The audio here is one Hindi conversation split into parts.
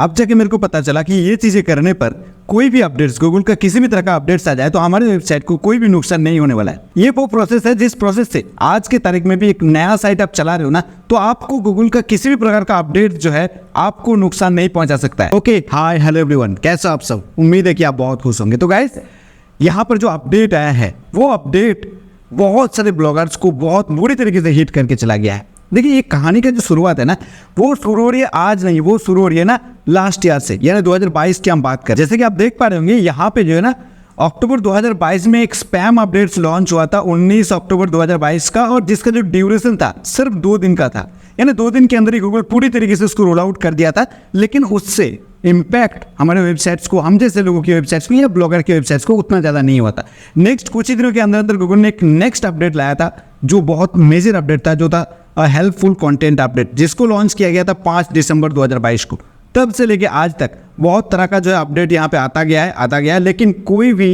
अब जाके मेरे को पता चला कि ये चीज़ें करने पर कोई भी अपडेट्स, गूगल का किसी भी तरह का अपडेट्स आ जाए तो हमारे वेबसाइट को कोई भी नुकसान नहीं होने वाला है। ये वो प्रोसेस है जिस प्रोसेस से आज के तारीख में भी एक नया साइट आप चला रहे हो ना, तो आपको गूगल का किसी भी प्रकार का अपडेट जो है आपको नुकसान नहीं पहुंचा सकता है। ओके, हाय हेलो एवरीवन, कैसे आप सब? उम्मीद है कि आप बहुत खुश होंगे। तो गाइस, यहाँ पर जो अपडेट आया है वो अपडेट बहुत सारे ब्लॉगर्स को बहुत बुरी तरीके से हिट करके चला गया है। देखिए, ये कहानी का जो शुरुआत है ना, वो शुरू हो रही है आज नहीं, वो शुरू हो रही है ना लास्ट ईयर से, यानी 2022 की हम बात करें। जैसे कि आप देख पा रहे होंगे यहाँ पे जो है ना, अक्टूबर 2022 में एक स्पैम अपडेट्स लॉन्च हुआ था 19 अक्टूबर 2022 का, और जिसका जो ड्यूरेशन था सिर्फ 2 दिन का था। यानी 2 दिन के अंदर ही गूगल पूरी तरीके से उसको रोल आउट कर दिया था। लेकिन उससे इम्पैक्ट हमारे वेबसाइट्स को, हम जैसे लोगों की वेबसाइट्स को या ब्लॉगर की वेबसाइट्स को उतना ज़्यादा नहीं हुआ था। नेक्स्ट कुछ ही दिनों के अंदर अंदर गूगल ने एक नेक्स्ट अपडेट लाया था जो बहुत मेजर अपडेट था, जो था हेल्पफुल कंटेंट अपडेट, जिसको लॉन्च किया गया था 5 दिसंबर 2022 को। तब से लेके आज तक बहुत तरह का जो है अपडेट यहाँ पे आता गया है, लेकिन कोई भी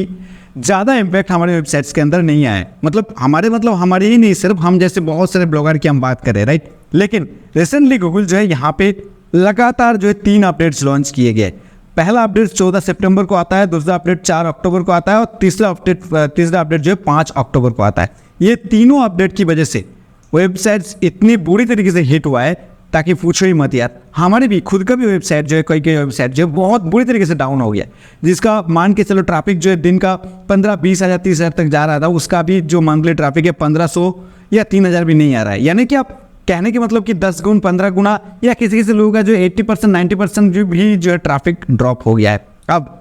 ज़्यादा इम्पैक्ट हमारे वेबसाइट्स के अंदर नहीं आया। मतलब हमारे ही नहीं, सिर्फ हम जैसे बहुत सारे ब्लॉगर की हम बात करें, राइट। लेकिन रिसेंटली गूगल जो है यहाँ पे लगातार जो है 3 अपडेट्स लॉन्च किए गए। पहला अपडेट 14 सितंबर को आता है, दूसरा अपडेट 4 अक्टूबर को आता है, और तीसरा अपडेट जो है 5 अक्टूबर को आता है। ये तीनों अपडेट की वजह से वेबसाइट्स इतनी बुरी तरीके से हिट हुआ है ताकि पूछो ही मत यार। हमारे भी खुद का भी वेबसाइट जो है, कोई वेबसाइट जो है बहुत बुरी तरीके से डाउन हो गया, जिसका मान के चलो ट्रैफिक जो है दिन का 15-20 हज़ार 30 हज़ार तक जा रहा था, उसका भी जो मंथली ट्रैफिक है 1500 या 3000 भी नहीं आ रहा है। यानी कि आप कहने के मतलब कि 10 गुना 15 गुना या किसी किसी लोगों का जो 80% 90% जो है ट्रैफिक ड्रॉप हो गया है। अब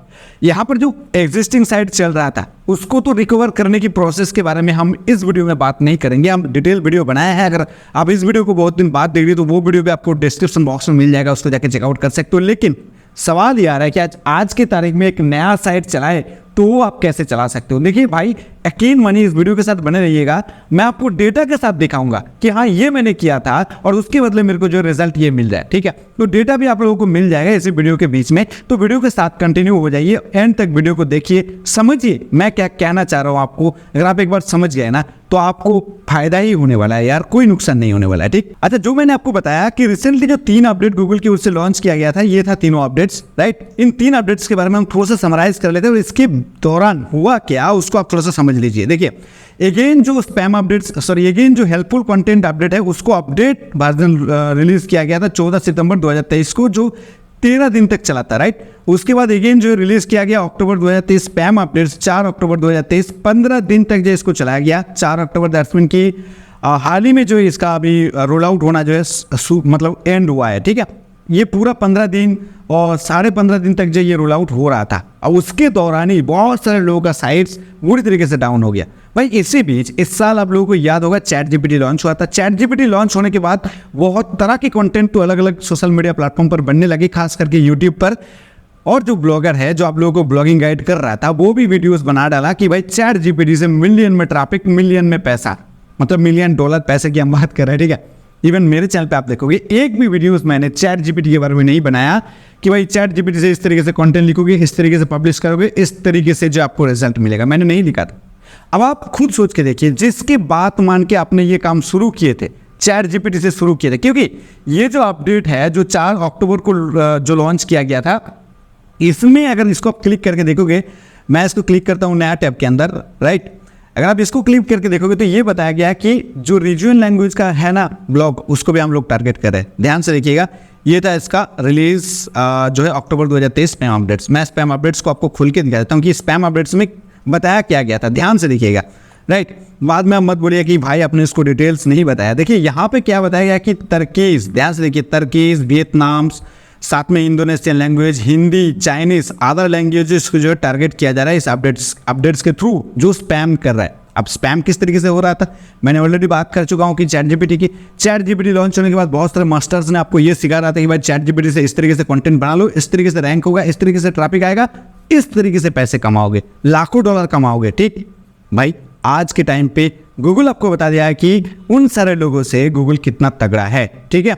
यहाँ पर जो एग्जिस्टिंग साइट चल रहा था उसको तो रिकवर करने की प्रोसेस के बारे में हम इस वीडियो में बात नहीं करेंगे। हम डिटेल वीडियो बनाया है, अगर आप इस वीडियो को बहुत दिन बाद देख रहे हो तो वो वीडियो भी आपको डिस्क्रिप्शन बॉक्स में मिल जाएगा, उसको जाके चेकआउट कर सकते हो। लेकिन सवाल ये आ रहा है कि आज के तारीख में एक नया साइट चलाए तो वो आप कैसे चला सकते हो। देखिए भाई, यकीन मानिए, इस वीडियो के साथ बने रहिएगा, मैं आपको डेटा के साथ दिखाऊंगा कि हाँ ये मैंने किया था और उसके बदले मेरे को जो रिजल्ट ये मिल जाए। ठीक है, तो डेटा भी आप लोगों को मिल जाएगा इसी वीडियो के बीच में, तो वीडियो के साथ कंटिन्यू हो जाइए, एंड तक वीडियो को देखिए, समझिए मैं क्या कहना चाह रहा हूँ आपको। अगर आप एक बार समझ गए ना तो आपको फायदा ही होने वाला है यार, कोई नुकसान नहीं होने वाला है। ठीक, अच्छा, जो मैंने आपको बताया कि रिसेंटली जो 3 अपडेट गूगल की ओर से लॉन्च किया गया था, ये था तीनों अपडेट्स, राइट। इन 3 अपडेट्स के बारे में हम थोड़ा सा समराइज कर लेते हैं और इसके दौरान हुआ क्या उसको आप थोड़ा सा समझ लीजिए। देखिए, अगेन जो स्पैम अपडेट्स, अगेन जो हेल्पफुल कंटेंट अपडेट है उसको अपडेट वर्जन रिलीज किया गया था 14 सितंबर 2023 को, जो 13 दिन तक चला था, राइट। उसके बाद अगेन जो रिलीज किया गया अक्टूबर 2023 स्पैम अपडेट्स 4 अक्टूबर 2023, 15 दिन तक जो इसको चलाया गया। 4 अक्टूबर दैट्समीन की हाल ही में जो इसका अभी रोल आउट होना जो है मतलब एंड हुआ है। ठीक है, ये पूरा 15 दिन और 15.5 दिन तक जो ये रोल आउट हो रहा था, और उसके दौरान ही बहुत सारे लोगों का साइट्स बुरी तरीके से डाउन हो गया। भाई इसी बीच इस साल आप लोगों को याद होगा चैट जीपीटी लॉन्च हुआ था। चैट जीपीटी लॉन्च होने के बाद बहुत तरह के कंटेंट तो अलग अलग सोशल मीडिया प्लेटफॉर्म पर बनने लगे, खास करके यूट्यूब पर। और जो ब्लॉगर है जो आप लोगों को ब्लॉगिंग गाइड कर रहा था, वो भी वीडियोस बना डाला कि भाई चैट जीपीटी से मिलियन में ट्रैफिक, मिलियन में पैसा, मतलब मिलियन डॉलर पैसे की हम बात कर रहे हैं। ठीक है, इवन मेरे चैनल पे आप देखोगे एक भी वीडियोस मैंने चैट जीपीटी के बारे में नहीं बनाया कि भाई चैट जीपीटी से इस तरीके से कंटेंट लिखोगे, इस तरीके से पब्लिश करोगे, इस तरीके से जो आपको रिजल्ट मिलेगा, मैंने नहीं लिखा था। अब आप खुद सोच के देखिए, जिसके बात मान के आपने ये काम शुरू किए थे, चैट जीपीटी से शुरू किए थे, क्योंकि ये जो अपडेट है जो 4 अक्टूबर को जो लॉन्च किया गया था, इसमें अगर इसको आप क्लिक करके देखोगे, मैं इसको क्लिक करता हूँ नया टैब के अंदर, राइट। अगर आप इसको क्लिक करके देखोगे तो ये बताया गया है कि जो रीजनल लैंग्वेज का है ना ब्लॉग, उसको भी हम लोग टारगेट कर रहे हैं। ध्यान से देखिएगा, ये था इसका रिलीज जो है अक्टूबर 2023 स्पैम अपडेट्स। मैं स्पैम अपडेट्स को आपको खुल के दिखा देता हूँ कि स्पैम अपडेट्स में बताया क्या गया था। ध्यान से देखिएगा, राइट। बाद में आप मत बोलिए कि भाई आपने इसको डिटेल्स नहीं बताया। देखिए यहाँ पे क्या बताया गया कि तर्कीज, ध्यान से देखिए, तर्कीज, वियतनाम, साथ में Indonesian language, Hindi, Chinese, other languages को जो है टारगेट किया जा रहा है इस अपडेट्स के थ्रू जो स्पैम कर रहा है। अब स्पैम किस तरीके से हो रहा था मैंने ऑलरेडी बात कर चुका हूँ कि चैट जीपीटी की। चैट जीपीटी लॉन्च होने के बाद बहुत सारे मास्टर्स ने आपको ये सिखा रहा था कि भाई चैट जीपीटी से इस तरीके से कंटेंट बना लो, इस तरीके से रैंक होगा, इस तरीके से ट्रैफिक आएगा, इस तरीके से पैसे कमाओगे, लाखों डॉलर कमाओगे। ठीक भाई, आज के टाइम पे गूगल आपको बता दिया है कि उन सारे लोगों से गूगल कितना तगड़ा है। ठीक है,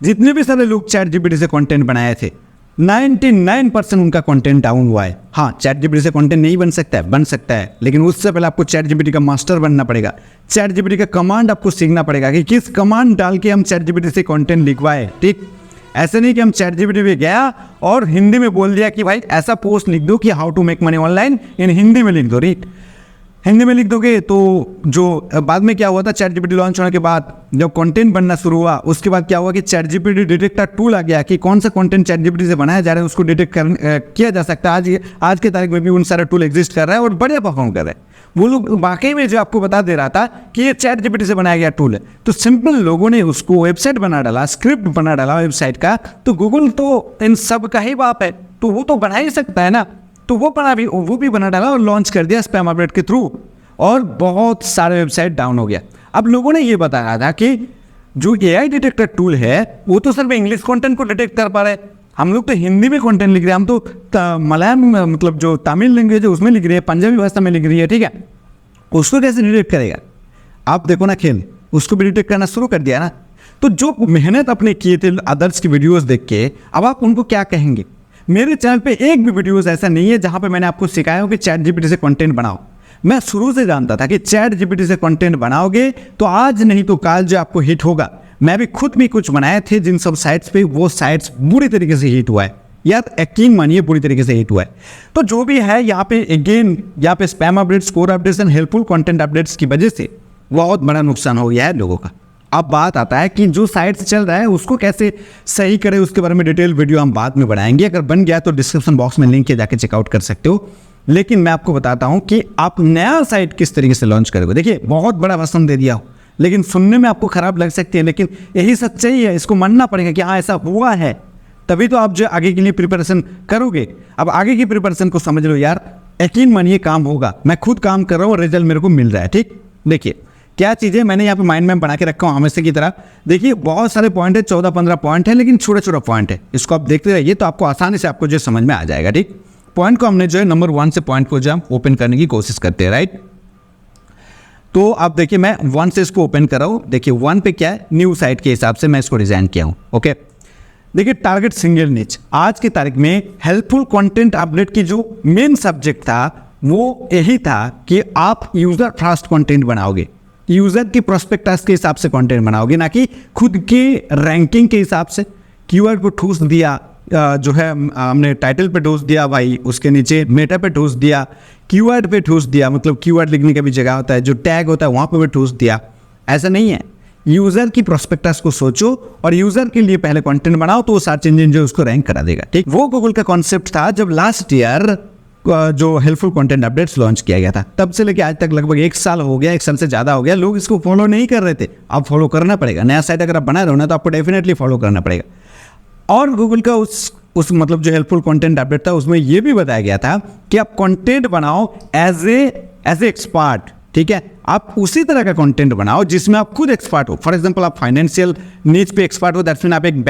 जितने भी सारे लोग चैट जीपीटी से कंटेंट बनाए थे, 99% उनका कंटेंट डाउन हुआ है। हाँ, चैट जीपीटी से कंटेंट नहीं बन सकता है, लेकिन उससे पहले आपको चैट जीपीटी का मास्टर बनना पड़ेगा। चैट जीपीटी का कमांड आपको सीखना पड़ेगा कि किस कमांड डाल के हम चैट जीपीटी से कंटेंट लिखवाए। ठीक, ऐसे नहीं कि हम ChatGPT पे गया और हिंदी में बोल दिया कि भाई ऐसा पोस्ट लिख दो कि how to make money online, in Hindi में लिख दो। रीट हिंदी में लिख दोगे तो जो बाद में क्या हुआ था, ChatGPT लॉन्च होने के बाद जब कंटेंट बनना शुरू हुआ उसके बाद क्या हुआ कि ChatGPT डिटेक्टर टूल आ गया कि कौन सा कंटेंट ChatGPT से बनाया जा रहा है उसको डिटेक्ट किया जा सकता है। आज के तारीख में भी उन सारे टूल एग्जिस्ट कर रहा है और बढ़िया परफॉर्म कर रहे हैं। वो लोग वाकई में जो आपको बता दे रहा था कि ये ChatGPT से बनाया गया टूल है, तो सिंपल लोगों ने उसको वेबसाइट बना डाला, स्क्रिप्ट बना डाला वेबसाइट का, तो गूगल तो इन सब का ही बाप है, तो वो तो बना ही सकता है ना। तो वो भी बना डाला और लॉन्च कर दिया स्पैम अपडेट के थ्रू, और बहुत सारे वेबसाइट डाउन हो गया। अब लोगों ने ये बताया था कि जो AI डिटेक्टर टूल है वो तो सिर्फ इंग्लिश कंटेंट को डिटेक्ट कर पा रहे हैं, हम लोग तो हिंदी में कंटेंट लिख रहे हैं, हम तो मलयालम मतलब जो तमिल लैंग्वेज है उसमें लिख रही है, पंजाबी भाषा में लिख रही है, ठीक है, उसको कैसे डिटेक्ट करेगा? आप देखो ना खेल, उसको भी डिटेक्ट करना शुरू कर दिया ना। तो जो मेहनत अपने किए थे अदर्स की वीडियोस देख के, अब आप उनको क्या कहेंगे? मेरे चैनल पे एक भी वीडियोस ऐसा नहीं है जहां पे मैंने आपको सिखाया हो कि ChatGPT से कंटेंट बनाओ। मैं शुरू से जानता था कि ChatGPT से कंटेंट बनाओगे तो आज नहीं तो काल जो आपको हिट होगा। मैं भी खुद भी कुछ बनाए थे जिन सब साइट्स पे, वो साइट्स बुरी तरीके से हिट हुआ है यार, यकीन मानिए बुरी तरीके से हिट हुआ है। तो जो भी है यहाँ पे अगेन, यहाँ पे spam updates, core updates and helpful content updates की वजह से बहुत बड़ा नुकसान हो गया है लोगों का। अब बात आता है कि जो साइट्स चल रहा है उसको कैसे सही करें, उसके बारे में डिटेल वीडियो हम बाद में बनाएंगे। अगर बन गया तो डिस्क्रिप्शन बॉक्स में लिंक है, जाके चेकआउट कर सकते हो। लेकिन मैं आपको बताता हूं कि आप नया साइट किस तरीके से लॉन्च करोगे। देखिए बहुत बड़ा भाषण दे दिया हो, लेकिन सुनने में आपको खराब लग सकती है, लेकिन यही सच्चाई है, इसको मानना पड़ेगा कि हाँ ऐसा हुआ है, तभी तो आप जो आगे के लिए प्रिपरेशन करोगे। अब आगे की प्रिपरेशन को समझ लो यार, यकीन मानिए काम होगा। मैं खुद काम कर रहा हूँ और रिजल्ट मेरे को मिल रहा है। ठीक, देखिए क्या चीज़ें मैंने यहाँ पे माइंड मैप बना के रखा हूँ हमेशा की तरह। देखिए बहुत सारे पॉइंट है, 14-15 पॉइंट है, लेकिन छोटा छोटा पॉइंट है। इसको आप देखते रहिए तो आपको आसानी से आपको जो समझ में आ जाएगा। ठीक, पॉइंट को हमने जो है नंबर 1 से पॉइंट को जो हम ओपन करने की कोशिश करते हैं, राइट। तो आप देखिए मैं 1 से इसको ओपन कर रहा हूँ। देखिए 1 पे क्या है, न्यू साइट के हिसाब से मैं इसको डिजाइन किया हूँ। ओके, देखिए टारगेट सिंगल निच। आज की तारीख में हेल्पफुल कंटेंट अपडेट की जो मेन सब्जेक्ट था वो यही था कि आप यूजर फर्स्ट कंटेंट बनाओगे, यूजर की प्रोस्पेक्टस के हिसाब से कंटेंट बनाओगे, ना कि खुद के रैंकिंग के हिसाब से। कीवर्ड को ठूस दिया, जो है हमने टाइटल पे ठूस दिया भाई, उसके नीचे मेटा पे ठूस दिया, कीवर्ड पे ठूस दिया, मतलब कीवर्ड लिखने का भी जगह होता है, जो टैग होता है वहाँ पे भी ठूस दिया। ऐसा नहीं है, यूजर की प्रोस्पेक्टस को सोचो और यूजर के लिए पहले कंटेंट बनाओ, तो वो सर्च इंजन जो उसको रैंक करा देगा। ठीक, वो गूगल का कॉन्सेप्ट था जब लास्ट ईयर जो हेल्पफुल कंटेंट अपडेट्स लॉन्च किया गया था। तब से लेके आज तक लगभग 1 साल हो गया, 1 साल से ज़्यादा हो गया, लोग इसको फॉलो नहीं कर रहे थे। अब फॉलो करना पड़ेगा। नया साइट अगर आप बना रहे हो ना तो आपको डेफिनेटली फॉलो करना पड़ेगा। और गूगल का उस मतलब जो हेल्पफुल कंटेंट अपडेट था उसमें ये भी बताया गया था कि आप कंटेंट बनाओ एज ए एक्सपर्ट। ठीक है, आप उसी तरह का कंटेंट बनाओ जिसमें आप खुद एक्सपर्ट हो। फॉर एग्जांपल आप फाइनेंशियल नीड्स पे एक्सपर्ट हो, दैट्स मीन आप एक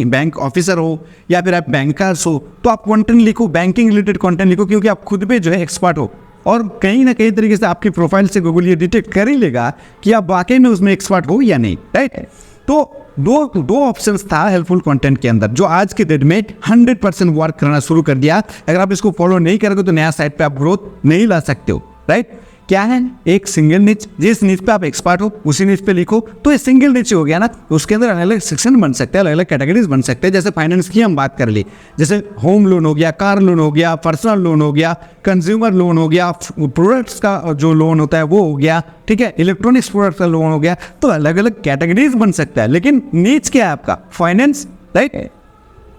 बैंक ऑफिसर हो या फिर आप बैंकर्स हो, तो आप कंटेंट लिखो, बैंकिंग रिलेटेड कंटेंट लिखो, क्योंकि आप खुद पे जो है एक्सपर्ट हो। और कहीं ना कहीं तरीके से आपकी प्रोफाइल से गूगल ये डिटेक्ट कर ही लेगा कि आप वाकई में उसमें एक्सपर्ट हो या नहीं, राइट। तो दो ऑप्शंस था हेल्पफुल कंटेंट के अंदर, जो आज के डेट में 100% वर्क करना शुरू कर दिया। अगर आप इसको फॉलो नहीं करोगे तो नया साइट पे आप ग्रोथ नहीं ला सकते हो, राइट। क्या है, एक सिंगल निच, जिस निच पे आप एक्सपर्ट हो उसी निच पे लिखो, तो ये सिंगल निच हो गया ना। उसके अंदर अलग अलग सेक्शन बन सकते हैं, अलग अलग कैटेगरीज बन सकते हैं। जैसे फाइनेंस की हम बात कर ली, जैसे होम लोन हो गया, कार लोन हो गया, पर्सनल लोन हो गया, कंज्यूमर लोन हो गया, प्रोडक्ट्स का जो लोन होता है वो हो गया, ठीक है, इलेक्ट्रॉनिक्स प्रोडक्ट का लोन हो गया। तो अलग अलग कैटेगरीज बन सकता है, लेकिन नीच क्या है आपका, फाइनेंस, राइट।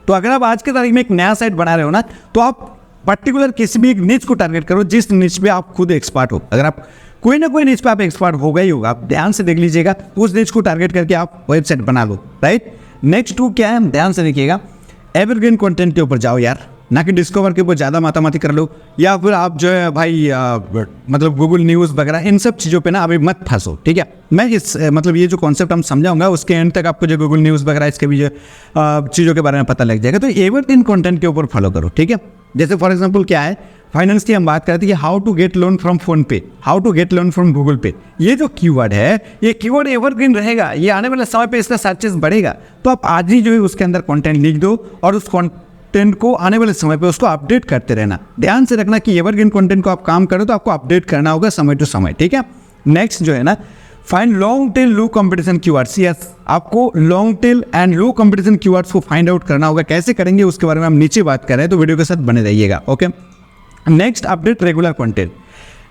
तो अगर आप आज के तारीख में एक नया साइट बना रहे हो ना, तो आप पर्टिकुलर किसी भी एक निच को टारगेट करो जिस निच पे आप खुद एक्सपर्ट हो। अगर आप कोई ना कोई निच पे आप एक्सपर्ट हो गई होगा, आप ध्यान से देख लीजिएगा, उस निच को टारगेट करके आप वेबसाइट बना लो, राइट। नेक्स्ट 2 क्या है, ध्यान से देखिएगा, एवरग्रीन कंटेंट के ऊपर जाओ यार, ना कि डिस्कवर के ऊपर ज़्यादा मातामाती कर लो, या फिर आप जो है भाई मतलब गूगल न्यूज़ वगैरह इन सब चीज़ों पे ना अभी मत फंसो, ठीक है। मैं इस मतलब ये जो कॉन्सेप्ट हम समझाऊंगा उसके एंड तक आपको जो गूगल न्यूज़ वगैरह इसके भी जो चीज़ों के बारे में पता लग जाएगा। तो एवरग्रीन कंटेंट के ऊपर फॉलो करो, ठीक है। जैसे फॉर एग्जाम्पल क्या है, फाइनेंस की हम बात करते हैं कि how to get loan from PhonePe, how to get loan from Google Pay. ये जो कीवर्ड है, ये कीवर्ड एवरग्रीन रहेगा, ये आने वाले समय पे इसका सर्चेस बढ़ेगा। तो आप आज ही जो है उसके अंदर कंटेंट लिख दो और उस कंटेंट को आने वाले समय पे उसको अपडेट करते रहना। ध्यान से रखना कि एवरग्रीन कंटेंट को आप काम करो तो आपको अपडेट करना होगा समय टू समय, ठीक है। नेक्स्ट जो है ना, फाइंड लॉन्ग टेल लो कंपटीशन कीवर्ड्स। यस, आपको long tail and low competition keywords को फाइंड आउट करना होगा। कैसे करेंगे उसके बारे में हम नीचे बात कर रहे हैं, तो वीडियो के साथ बने रहिएगा। Okay, next update regular content.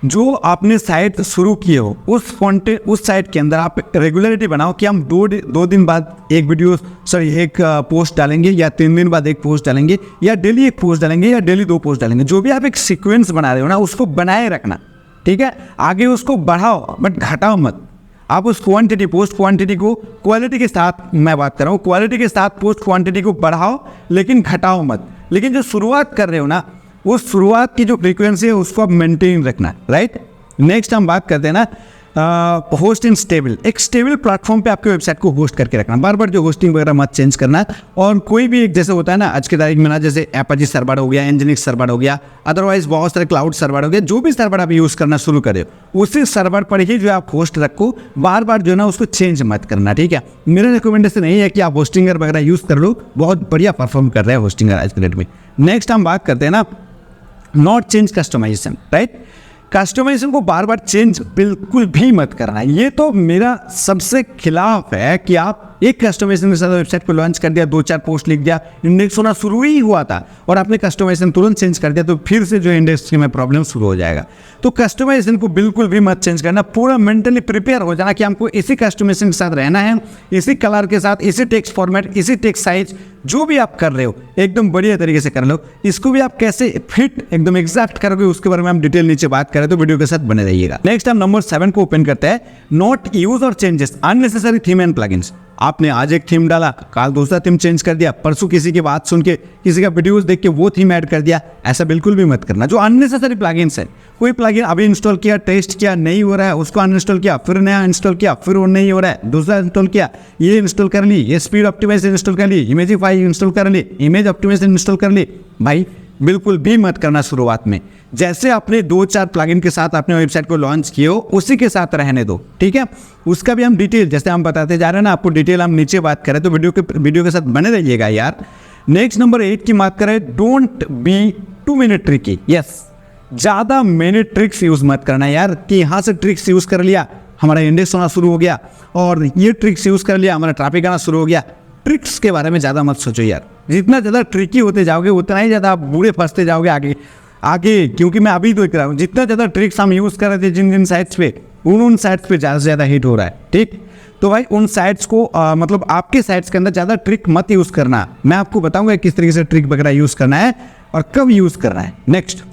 जो आपने साइट शुरू किए हो उस कंटेंट, उस साइट के अंदर आप रेगुलरिटी बनाओ कि हम दो दिन बाद एक वीडियो एक पोस्ट डालेंगे, या 3 दिन बाद एक पोस्ट डालेंगे, या डेली एक पोस्ट डालेंगे, या डेली 2 पोस्ट डालेंगे। जो भी आप एक सीक्वेंस बना रहे हो ना, उसको बनाए रखना, ठीक है। आगे उसको बढ़ाओ बट घटाओ मत। आप उस क्वांटिटी, पोस्ट क्वांटिटी को क्वालिटी के साथ, मैं बात कर रहा हूँ, क्वालिटी के साथ पोस्ट क्वांटिटी को बढ़ाओ लेकिन घटाओ मत। लेकिन जो शुरुआत कर रहे हो ना, उस शुरुआत की जो फ्रीक्वेंसी है उसको आप मेंटेन रखना, राइट। नेक्स्ट हम बात करते हैं ना होस्ट इन स्टेबल। एक स्टेबल प्लेटफॉर्म पे आपके वेबसाइट को होस्ट करके रखना, बार बार जो होस्टिंग वगैरह मत चेंज करना। और कोई भी एक, जैसे होता है ना आज की तारीख में ना, जैसे एपाची सर्वर हो गया, एनजिनिक्स सर्वर हो गया, अदरवाइज बहुत सारे क्लाउड सर्वर हो गया, जो भी सर्वर आप यूज़ करना शुरू करें उसी सर्वर पर ही जो आप होस्ट रखो, बार बार जो है ना उसको चेंज मत करना, ठीक है। मेरा रिकमेंडेशन यही है कि आप होस्टिंगर वगैरह यूज़ कर लो, बहुत बढ़िया परफॉर्म कर रहे हैं होस्टिंगर आज के डेट में। नेक्स्ट हम बात करते हैं ना not change customization, right. Customization को बार बार चेंज बिल्कुल भी मत करना। ये तो मेरा सबसे खिलाफ है कि आप एक कस्टमाइजेशन के साथ वेबसाइट को लॉन्च कर दिया, 2-4 पोस्ट लिख दिया, इंडेक्स होना शुरू ही हुआ था और आपने कस्टमाइजेशन तुरंत चेंज कर दिया, तो फिर से जो इंडेक्स में प्रॉब्लम शुरू हो जाएगा। तो कस्टमाइजेशन को बिल्कुल भी मत चेंज करना, पूरा मेंटली प्रिपेयर हो जाना कि हमको इसी कस्टमाइजेशन के साथ रहना है, इसी कलर के साथ, इसी टेक्स्ट फॉर्मेट, इसी टेक्स्ट साइज, जो भी आप कर रहे हो एकदम बढ़िया तरीके से कर लो। इसको भी आप कैसे फिट एकदम एग्जैक्ट करोगे उसके बारे में हम डिटेल नीचे बात करें, तो वीडियो के साथ बने रहिएगा। नेक्स्ट हम नंबर 7 को ओपन करते हैं, नॉट यूज और changes unnecessary theme and plugins. आपने आज एक थीम डाला, कल दूसरा थीम चेंज कर दिया, परसों किसी की बात सुन के, किसी का वीडियोस देख के वो थीम ऐड कर दिया, ऐसा बिल्कुल भी मत करना। जो अननेसेसरी प्लगइन्स है, कोई प्लगइन अभी इंस्टॉल किया, टेस्ट किया, नहीं हो रहा है, उसको अनइंस्टॉल किया, फिर नया इंस्टॉल किया, फिर वो नहीं हो रहा है, दूसरा इंस्टॉल किया, ये इंस्टॉल कर ली, ये स्पीड ऑप्टिमाइजेशन इंस्टॉल कर ली, इमेजिफाई इंस्टॉल कर ली, इमेज ऑप्टिमाइजेशन इंस्टॉल कर ली, भाई बिल्कुल भी मत करना शुरुआत में। जैसे आपने 2-4 प्लगइन के साथ अपने वेबसाइट को लॉन्च किए हो उसी के साथ रहने दो, ठीक है। उसका भी हम डिटेल, जैसे हम बताते जा रहे हैं ना, आपको डिटेल हम नीचे बात करें, तो वीडियो के साथ बने रहिएगा यार। नेक्स्ट नंबर 8 की बात करें, don't be to minute tricky. Yes, ज़्यादा मिनट ट्रिक्स यूज़ मत करना यार, कि यहाँ से ट्रिक्स यूज़ कर लिया हमारा इंडेक्स होना शुरू हो गया, और ये ट्रिक्स यूज़ कर लिया हमारा ट्रैफिक आना शुरू हो गया। ट्रिक्स के बारे में ज़्यादा मत सोचो यार, जितना ज़्यादा ट्रिकी होते जाओगे उतना ही ज़्यादा आप बुरे फंसते जाओगे आगे। क्योंकि मैं अभी देख रहा हूँ, जितना ज़्यादा ट्रिक्स हम यूज़ कर रहे थे जिन साइट्स पे, उन साइट्स पे ज़्यादा से ज़्यादा हिट हो रहा है, ठीक। तो भाई उन साइट्स को मतलब आपके साइट्स के अंदर ज़्यादा ट्रिक मत यूज़ करना। मैं आपको बताऊँगा किस तरीके से ट्रिक वगैरह यूज़ करना है और कब यूज़ करना है। Next,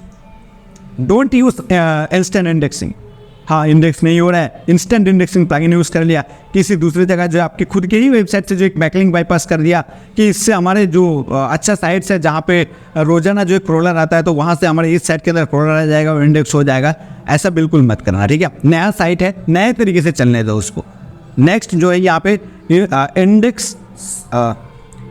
don't use instant indexing. हाँ, इंडेक्स नहीं हो रहा है, इंस्टेंट इंडेक्सिंग प्लगइन यूज़ कर लिया, किसी दूसरी जगह जो आपकी खुद के ही वेबसाइट से जो एक बैकलिंक बाईपास कर दिया, कि इससे हमारे जो अच्छा साइट्स है जहाँ पे रोजाना जो एक क्रोलर आता है, तो वहाँ से हमारे इस साइट के अंदर क्रोलर आ जाएगा और इंडेक्स हो जाएगा। ऐसा बिल्कुल मत करना, ठीक है। नया साइट है, नए तरीके से चलने दो उसको। नेक्स्ट जो है यहाँ पे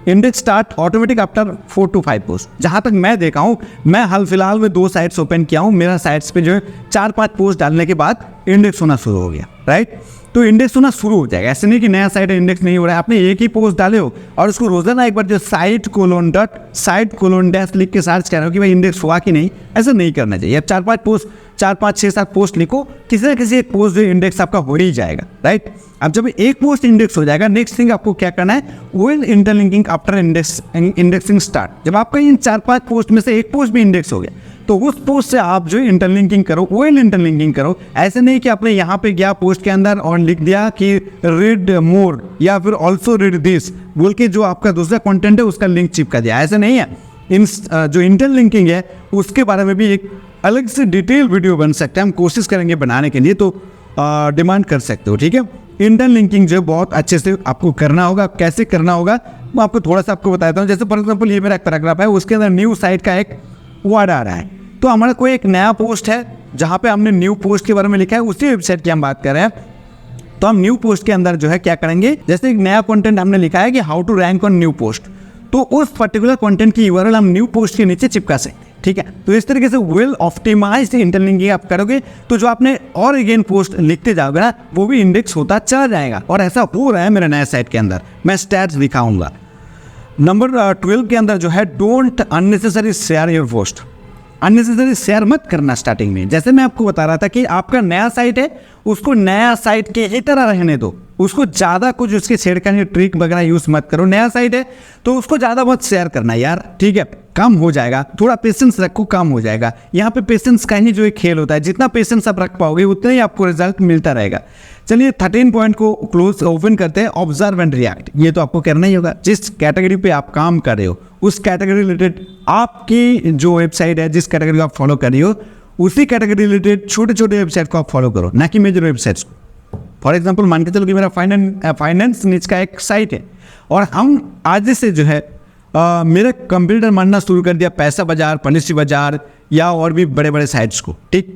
index start automatic after 4 to 5 post. जहाँ तक मैं देखा हूँ, मैं हाल फिलहाल में 2 साइट्स ओपन किया हूँ, मेरा साइट्स पे जो है 4-5 पोस्ट डालने के बाद इंडेक्स होना शुरू हो गया, राइट। तो इंडेक्स होना शुरू हो जाएगा, ऐसे नहीं कि नया साइट इंडेक्स नहीं हो रहा है। आपने एक ही पोस्ट डाले हो और उसको रोजाना एक बार जो site:/site:/ लिख के सर्च कर रहे हो कि भाई इंडेक्स हुआ कि नहीं, ऐसा नहीं करना चाहिए। अब 4-5 पोस्ट, 4-5, 6-7 पोस्ट लिखो, किसी ना किसी एक पोस्ट जो इंडेक्स आपका हो ही जाएगा, राइट। अब जब एक पोस्ट इंडेक्स हो जाएगा, नेक्स्ट थिंग आपको क्या करना है, well interlinking after indexing start. जब आपका इन 4-5 पोस्ट में से एक पोस्ट भी इंडेक्स हो गया, तो उस पोस्ट से आप जो इंटरलिंकिंग करो, वेल इंटरलिंकिंग करो। ऐसे नहीं कि आपने यहाँ पे गया पोस्ट के अंदर और लिख दिया कि रीड मोर या फिर ऑल्सो रीड दिस बोल के जो आपका दूसरा कंटेंट है उसका लिंक चिपका दिया, ऐसा नहीं है। जो इंटरलिंकिंग है उसके बारे में भी एक अलग से डिटेल वीडियो बन सकता है, हम कोशिश करेंगे बनाने के लिए, तो डिमांड कर सकते हो, ठीक है। इंटरलिंकिंग जो बहुत अच्छे से आपको करना होगा, कैसे करना होगा मैं आपको थोड़ा सा आपको बताता हूँ। जैसे फॉर एग्जाम्पल ये मेरा एक पैराग्राफ है, उसके अंदर न्यू साइट का एक वर्ड आ रहा है, तो हमारा कोई एक नया पोस्ट है जहाँ पे हमने न्यू पोस्ट के बारे में लिखा है, उसी वेबसाइट की हम बात कर रहे हैं। तो हम न्यू पोस्ट के अंदर जो है क्या करेंगे, जैसे एक नया कंटेंट हमने लिखा है कि how to rank on new post, तो उस पर्टिकुलर कंटेंट की यूआरएल हम न्यू पोस्ट के नीचे चिपका सकते हैं, ठीक है। तो इस तरीके से वेल ऑप्टिमाइज्ड इंटरलिंकिंग आप करोगे तो जो आपने और अगेन पोस्ट लिखते जाओगे ना, वो भी इंडेक्स होता चला जाएगा। और ऐसा हो रहा है मेरे नए साइट के अंदर, मैं स्टैट्स दिखाऊंगा। नंबर 12 के अंदर जो है, don't unnecessary share your post. Unnecessary share मत करना स्टार्टिंग में। जैसे मैं आपको बता रहा था कि आपका नया साइट है, उसको नया साइट के ही तरह रहने दो, उसको ज़्यादा कुछ उसके छेड़खानी ट्रिक वगैरह यूज़ मत करो। नया साइट है तो उसको ज़्यादा मत शेयर करना यार, ठीक है, काम हो जाएगा। थोड़ा पेशेंस रखो, काम हो जाएगा। यहाँ पे पेशेंस का ही जो एक खेल होता है, जितना पेशेंस आप रख पाओगे उतना ही आपको रिजल्ट मिलता रहेगा। चलिए 13 पॉइंट को क्लोज ओपन करते हैं। ऑब्जर्व एंड रिएक्ट, ये तो आपको करना ही होगा। जिस कैटेगरी पे आप काम कर रहे हो उस कैटेगरी रिलेटेड आपकी जो वेबसाइट है, जिस कैटेगरी को आप फॉलो कर रही हो उसी कैटेगरी रिलेटेड छोटे छोटे वेबसाइट को आप फॉलो करो, ना कि मेजर वेबसाइट्स को। फॉर एग्जाम्पल मान के चलो कि मेरा फाइनेंस नीच का एक साइट है और हम आज से जो है मेरा कंप्यूटर मानना शुरू कर दिया पैसा बाजार, पॉलिसी बाजार या और भी बड़े बड़े साइट्स को, ठीक,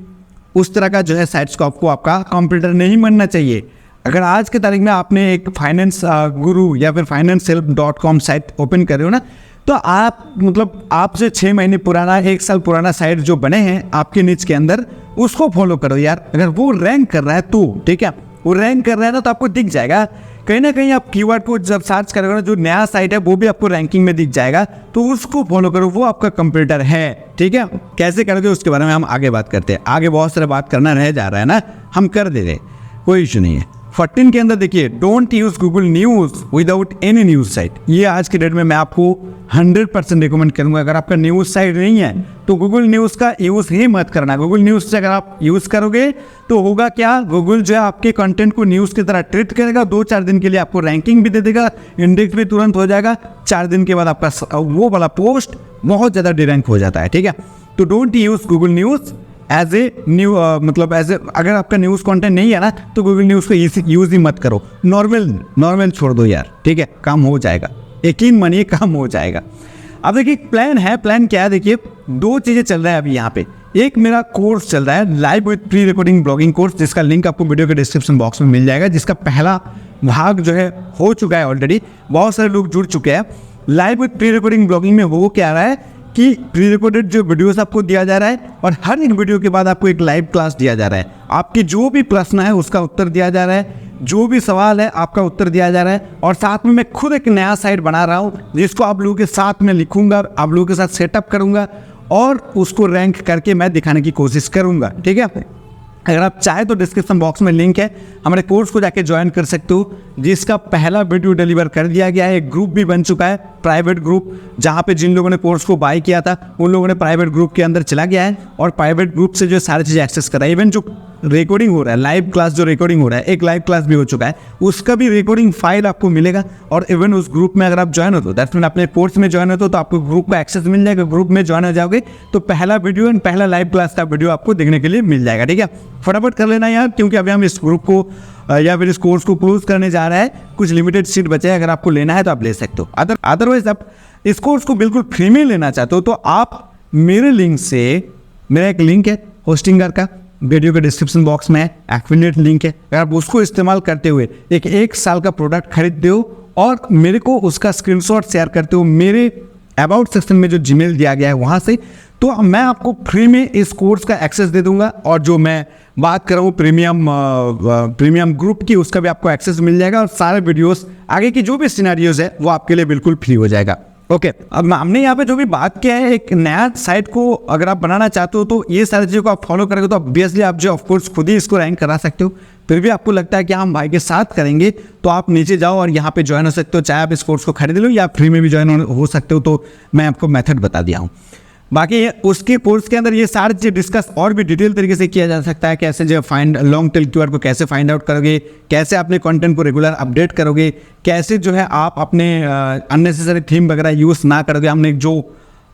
उस तरह का जो है साइट्स को आपको आपका कंप्यूटर नहीं मानना चाहिए। अगर आज के तारीख में आपने एक फाइनेंस गुरु या फिर financehelp.com साइट ओपन कर रहे हो ना, तो आप मतलब आपसे 6 महीने पुराना, 1 साल पुराना साइट जो बने हैं आपके नीच के अंदर, उसको फॉलो करो यार। अगर वो रैंक कर रहा है तो ठीक है, वो रैंक कर रहा है ना तो आपको दिख जाएगा कहीं ना कहीं। आप कीवर्ड को जब सर्च करोगे ना, जो नया साइट है वो भी आपको रैंकिंग में दिख जाएगा, तो उसको फॉलो करो, वो आपका कंप्यूटर है, ठीक है। कैसे करोगे उसके बारे में हम आगे बात करते हैं। आगे बहुत सारा बात करना रह जा रहा है ना, हम कर दे रहे, कोई इशू नहीं है। 14 के अंदर देखिए, don't use Google news without any news site. ये आज के डेट में मैं आपको 100% रिकमेंड करूंगा। अगर आपका न्यूज़ साइट नहीं है तो गूगल न्यूज़ का यूज़ ही मत करना। गूगल न्यूज़ से अगर आप यूज़ करोगे तो होगा क्या, गूगल जो है आपके कंटेंट को न्यूज़ की तरह ट्रीट करेगा। 2-4 दिन के लिए आपको रैंकिंग भी दे देगा, इंडेक्स भी तुरंत हो जाएगा। 4 दिन के बाद आपका वो वाला पोस्ट बहुत ज़्यादा डिरैंक हो जाता है, ठीक है। तो don't use Google news as a new मतलब एज ए, अगर आपका न्यूज़ कंटेंट नहीं है ना तो गूगल न्यूज़ को यूज़ ही मत करो। नॉर्मल छोड़ दो यार, ठीक है, काम हो जाएगा, यकीन मानिए काम हो जाएगा। अब देखिए प्लान है, प्लान क्या है, देखिए 2 चीज़ें चल रहा है अभी यहाँ पे। एक मेरा कोर्स चल रहा है live with pre recording blogging course, जिसका लिंक आपको वीडियो के डिस्क्रिप्शन बॉक्स में मिल जाएगा, जिसका पहला भाग जो है हो चुका है ऑलरेडी, बहुत सारे लोग जुड़ चुके हैं। Live with pre recording blogging में वो क्या रहा है कि प्री रिकॉर्डेड जो वीडियोस आपको दिया जा रहा है और हर एक वीडियो के बाद आपको एक लाइव क्लास दिया जा रहा है। आपकी जो भी प्रश्न है उसका उत्तर दिया जा रहा है, जो भी सवाल है आपका उत्तर दिया जा रहा है। और साथ में मैं खुद एक नया साइट बना रहा हूँ जिसको आप लोगों के साथ में लिखूंगा, आप लोगों के साथ सेटअप करूँगा और उसको रैंक करके मैं दिखाने की कोशिश करूँगा, ठीक है। अगर आप चाहे तो डिस्क्रिप्शन बॉक्स में लिंक है, हमारे कोर्स को जाके ज्वाइन कर सकते हो, जिसका पहला वीडियो डिलीवर कर दिया गया है। एक ग्रुप भी बन चुका है, प्राइवेट ग्रुप, जहां पे जिन लोगों ने कोर्स को बाय किया था उन लोगों ने प्राइवेट ग्रुप के अंदर चला गया है और प्राइवेट ग्रुप से जो सारी चीज़ें एक्सेस करा है। इवन जो रिकॉर्डिंग हो रहा है, लाइव क्लास जो रिकॉर्डिंग हो रहा है, एक लाइव क्लास भी हो चुका है, उसका भी रिकॉर्डिंग फाइल आपको मिलेगा। और इवन उस ग्रुप में अगर आप ज्वाइन हो तो दैट्स मीन अपने कोर्स में ज्वाइन हो तो आपको ग्रुप का एक्सेस मिल जाएगा। ग्रुप में ज्वाइन हो जाओगे तो पहला वीडियो एंड पहला लाइव क्लास का वीडियो आपको देखने के लिए मिल जाएगा, ठीक है। फटाफट कर लेना यार, क्योंकि अभी हम इस ग्रुप को या फिर इस कोर्स को क्लोज करने जा रहा है। कुछ लिमिटेड सीट बचे हैं, अगर आपको लेना है तो आप ले सकते हो। अदरवाइज आप इस कोर्स को बिल्कुल फ्री में लेना चाहते हो तो आप मेरे लिंक से, मेरा एक लिंक है होस्टिंगर का, वीडियो के डिस्क्रिप्शन बॉक्स में एफिलिएट लिंक है, अगर आप उसको इस्तेमाल करते हुए एक साल का प्रोडक्ट खरीदते हो और मेरे को उसका स्क्रीनशॉट शेयर करते हो मेरे अबाउट सेक्शन में जो जीमेल दिया गया है वहाँ से, तो मैं आपको फ्री में इस कोर्स का एक्सेस दे दूंगा। और जो मैं बात कर रहा हूँ प्रीमियम ग्रुप की, उसका भी आपको एक्सेस मिल जाएगा और सारे वीडियोस आगे की जो भी सिनेरियोज है वो आपके लिए बिल्कुल फ्री हो जाएगा। ओके, अब हमने यहाँ पे जो भी बात किया है, एक नया साइट को अगर आप बनाना चाहते हो तो ये सारी चीज़ों को आप फॉलो करोगे तो ऑब्वियसली आप जो ऑफकोर्स खुद ही इसको रैंक करा सकते हो। फिर भी आपको लगता है कि हम भाई के साथ करेंगे तो आप नीचे जाओ और यहाँ पे ज्वाइन हो सकते हो, चाहे आप इस कोर्स को खरीद लो या फ्री में भी ज्वाइन हो सकते हो। तो मैं आपको मेथड बता दिया हूँ। बाकी उसके कोर्स के अंदर ये सारी चीज़ डिस्कस और भी डिटेल तरीके से किया जा सकता है। कैसे जो फाइंड लॉन्ग टेल कीवर्ड को कैसे फाइंड आउट करोगे, कैसे अपने कंटेंट को रेगुलर अपडेट करोगे, कैसे जो है आप अपने अननेसेसरी थीम वगैरह यूज़ ना करोगे। हमने जो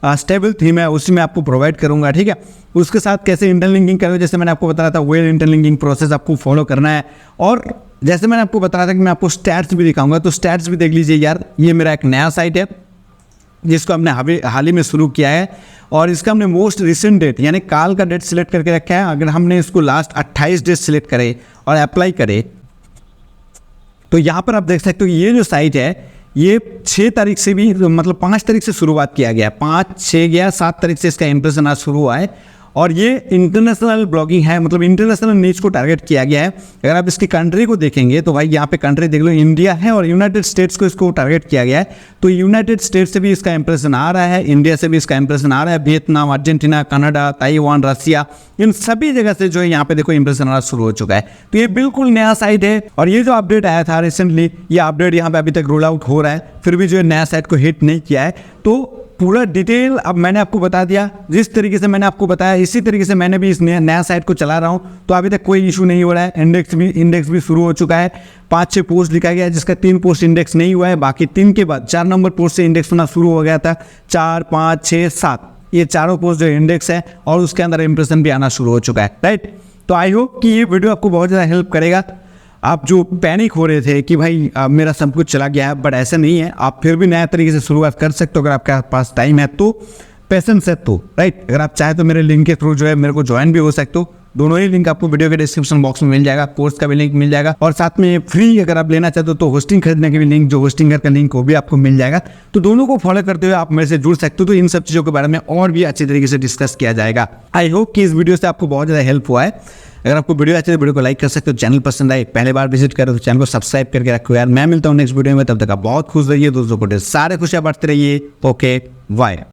स्टेबल थीम है उसी में आपको प्रोवाइड करूंगा, ठीक है। उसके साथ कैसे इंटरलिंकिंग करोगे, जैसे मैंने आपको बताया था वेल इंटरलिंकिंग प्रोसेस आपको फॉलो करना है। और जैसे मैंने आपको बताया था कि मैं आपको स्टैट्स भी दिखाऊंगा, तो स्टैट्स भी देख लीजिए यार। ये मेरा एक नया साइट है जिसको हमने हाल ही में शुरू किया है और इसका हमने मोस्ट रिसेंट डेट यानी काल का डेट सिलेक्ट करके रखा है। अगर हमने इसको लास्ट 28 डेज सिलेक्ट करे और अप्लाई करे तो यहाँ पर आप देख सकते हो ये जो साइट है ये 6 तारीख से भी, मतलब 5 तारीख से शुरुआत किया गया, 5, 6 गया, 7 तारीख से इसका इम्प्रेशन आज शुरू हुआ है और ये इंटरनेशनल ब्लॉगिंग है, मतलब इंटरनेशनल न्यूज को टारगेट किया गया है। अगर आप इसकी कंट्री को देखेंगे तो भाई यहाँ पे कंट्री देख लो, इंडिया है और यूनाइटेड स्टेट्स को इसको टारगेट किया गया है। तो यूनाइटेड स्टेट्स से भी इसका इंप्रेशन आ रहा है, इंडिया से भी इसका इंप्रेशन आ रहा है, वियतनाम, अर्जेंटीना, कनाडा, ताइवान, रसिया, इन सभी जगह से जो है यहाँ पे देखो इंप्रेशन आना शुरू हो चुका है। तो ये बिल्कुल नया साइट है और ये जो अपडेट आया था रिसेंटली, ये अपडेट यहाँ पे अभी तक रोल आउट हो रहा है, फिर भी जो है नया साइट को हिट नहीं किया है। तो पूरा डिटेल अब मैंने आपको बता दिया, जिस तरीके से मैंने आपको बताया इसी तरीके से मैंने भी इस नया साइट को चला रहा हूँ। तो अभी तक कोई इशू नहीं हो रहा है, इंडेक्स भी शुरू हो चुका है। 5-6 पोस्ट लिखा गया है जिसका 3 पोस्ट इंडेक्स नहीं हुआ है, बाकी 3 के बाद 4 नंबर पोस्ट से इंडेक्स होना शुरू हो गया था। 4, 5, 6, 7 ये चारों पोस्ट जो इंडेक्स है और उसके अंदर इंप्रेशन भी आना शुरू हो चुका है, राइट। तो आई होप कि ये वीडियो आपको बहुत ज़्यादा हेल्प करेगा। आप जो पैनिक हो रहे थे कि भाई मेरा सब कुछ चला गया है, बट ऐसा नहीं है, आप फिर भी नया तरीके से शुरुआत कर सकते हो अगर आपके पास टाइम है तो, पेशेंस है तो, राइट। अगर आप चाहे तो मेरे लिंक के थ्रू जो है मेरे को ज्वाइन भी हो सकते हो। दोनों ही लिंक आपको वीडियो के डिस्क्रिप्शन बॉक्स में मिल जाएगा, कोर्स का भी लिंक मिल जाएगा और साथ में फ्री अगर आप लेना चाहते हो तो होस्टिंग खरीदने के भी लिंक, जो होस्टिंगर का लिंक वो भी आपको मिल जाएगा। तो दोनों को फॉलो करते हुए आप मेरे से जुड़ सकते हो। तो इन सब चीज़ों के बारे में और भी अच्छे तरीके से डिस्कस किया जाएगा। आई होप कि इस वीडियो से आपको बहुत ज़्यादा हेल्प हुआ है। अगर आपको वीडियो अच्छी तो वीडियो को लाइक कर सकते हो, चैनल पसंद आए पहले बार विजिट करो तो चैनल को सब्सक्राइब करके रखो यार। मैं मिलता हूँ नेक्स्ट वीडियो में, तब तक आप बहुत खुश रहिए, दोस्तों को सारे खुशियाँ बांटते रहिए। Okay bye.